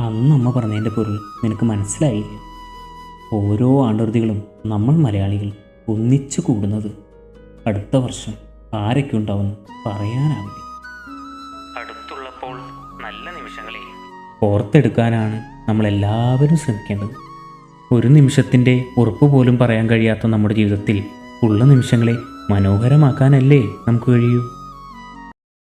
അന്ന് അമ്മ പറഞ്ഞതിൻ്റെ പൊരുൾ നിനക്ക് മനസ്സിലായില്ല. ഓരോ ആണ്ടൊരുതികളും നമ്മൾ മലയാളികൾ ഒന്നിച്ചു കൂടുന്നത് അടുത്ത വർഷം ആരൊക്കെ ഉണ്ടാവുമെന്ന് പറയാനാവില്ല. അടുത്തുള്ളപ്പോൾ നല്ല നിമിഷങ്ങളെ ഓർത്തെടുക്കാനാണ് നമ്മളെല്ലാവരും ശ്രമിക്കേണ്ടത്. ഒരു നിമിഷത്തിൻ്റെ ഉറപ്പ് പോലും പറയാൻ കഴിയാത്ത നമ്മുടെ ജീവിതത്തിൽ ഉള്ള നിമിഷങ്ങളെ മനോഹരമാക്കാനല്ലേ നമുക്ക് കഴിയൂ.